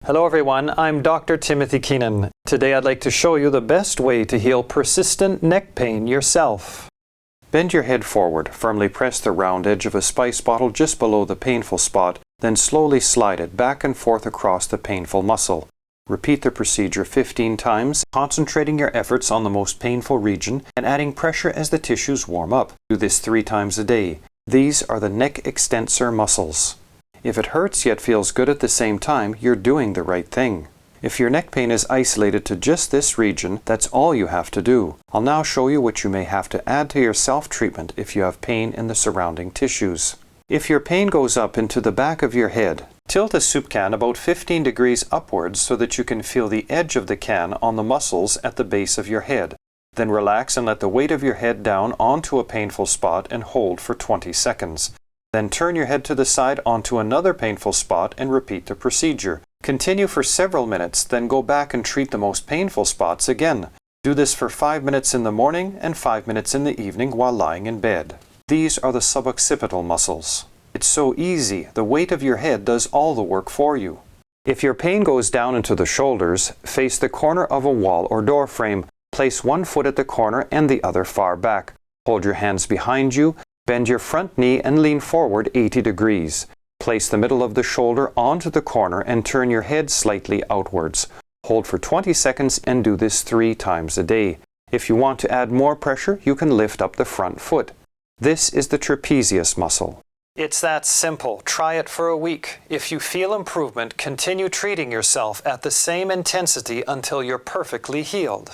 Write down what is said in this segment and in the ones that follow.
Hello everyone, I'm Dr. Timothy Keenan. Today I'd like to show you the best way to heal persistent neck pain yourself. Bend your head forward, firmly press the round edge of a spice bottle just below the painful spot, then slowly slide it back and forth across the painful muscle. Repeat the procedure 15 times, concentrating your efforts on the most painful region and adding pressure as the tissues warm up. Do this 3 times a day. These are the neck extensor muscles. If it hurts yet feels good at the same time, you're doing the right thing. If your neck pain is isolated to just this region, that's all you have to do. I'll now show you what you may have to add to your self-treatment if you have pain in the surrounding tissues. If your pain goes up into the back of your head, tilt a soup can about 15 degrees upwards so that you can feel the edge of the can on the muscles at the base of your head. Then relax and let the weight of your head down onto a painful spot and hold for 20 seconds. Then turn your head to the side onto another painful spot and repeat the procedure. Continue for several minutes, then go back and treat the most painful spots again. Do this for 5 minutes in the morning and 5 minutes in the evening while lying in bed. These are the suboccipital muscles. It's so easy, the weight of your head does all the work for you. If your pain goes down into the shoulders, face the corner of a wall or door frame. Place one foot at the corner and the other far back. Hold your hands behind you. Bend your front knee and lean forward 80 degrees. Place the middle of the shoulder onto the corner and turn your head slightly outwards. Hold for 20 seconds and do this 3 times a day. If you want to add more pressure, you can lift up the front foot. This is the trapezius muscle. It's that simple. Try it for a week. If you feel improvement, continue treating yourself at the same intensity until you're perfectly healed.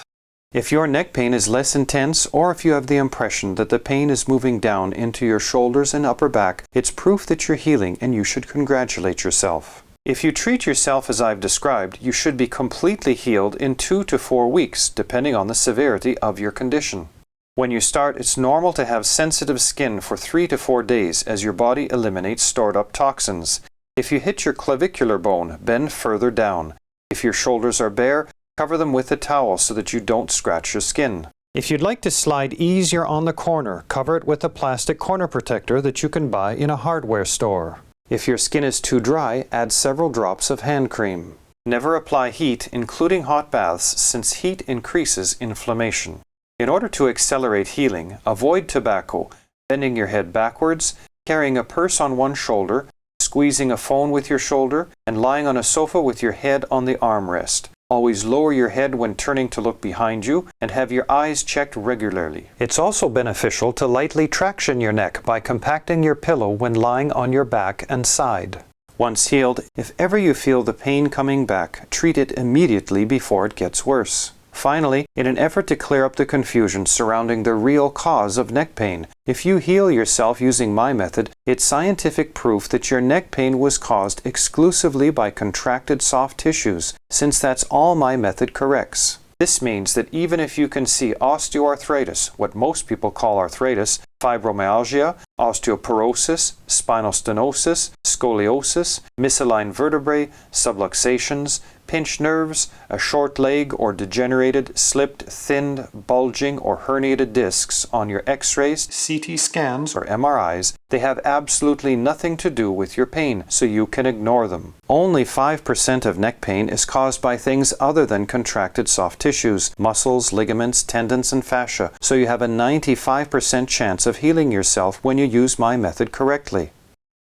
If your neck pain is less intense, or if you have the impression that the pain is moving down into your shoulders and upper back, it's proof that you're healing and you should congratulate yourself. If you treat yourself as I've described, you should be completely healed in 2 to 4 weeks, depending on the severity of your condition. When you start, it's normal to have sensitive skin for 3 to 4 days as your body eliminates stored up toxins. If you hit your clavicular bone, bend further down. If your shoulders are bare, cover them with a towel so that you don't scratch your skin. If you'd like to slide easier on the corner, cover it with a plastic corner protector that you can buy in a hardware store. If your skin is too dry, add several drops of hand cream. Never apply heat, including hot baths, since heat increases inflammation. In order to accelerate healing, avoid tobacco, bending your head backwards, carrying a purse on one shoulder, squeezing a phone with your shoulder, and lying on a sofa with your head on the armrest. Always lower your head when turning to look behind you and have your eyes checked regularly. It's also beneficial to lightly traction your neck by compacting your pillow when lying on your back and side. Once healed, if ever you feel the pain coming back, treat it immediately before it gets worse. Finally, in an effort to clear up the confusion surrounding the real cause of neck pain, if you heal yourself using my method, it's scientific proof that your neck pain was caused exclusively by contracted soft tissues, since that's all my method corrects. This means that even if you can see osteoarthritis, what most people call arthritis, fibromyalgia, osteoporosis, spinal stenosis, scoliosis, misaligned vertebrae, subluxations, pinched nerves, a short leg or degenerated, slipped, thinned, bulging, or herniated discs on your X-rays, CT scans, or MRIs, they have absolutely nothing to do with your pain, so you can ignore them. Only 5% of neck pain is caused by things other than contracted soft tissues, muscles, ligaments, tendons, and fascia, so you have a 95% chance of healing yourself when you use my method correctly.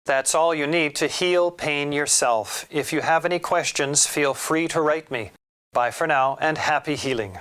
That's all you need to heal pain yourself. If you have any questions, feel free to write me. Bye for now and happy healing.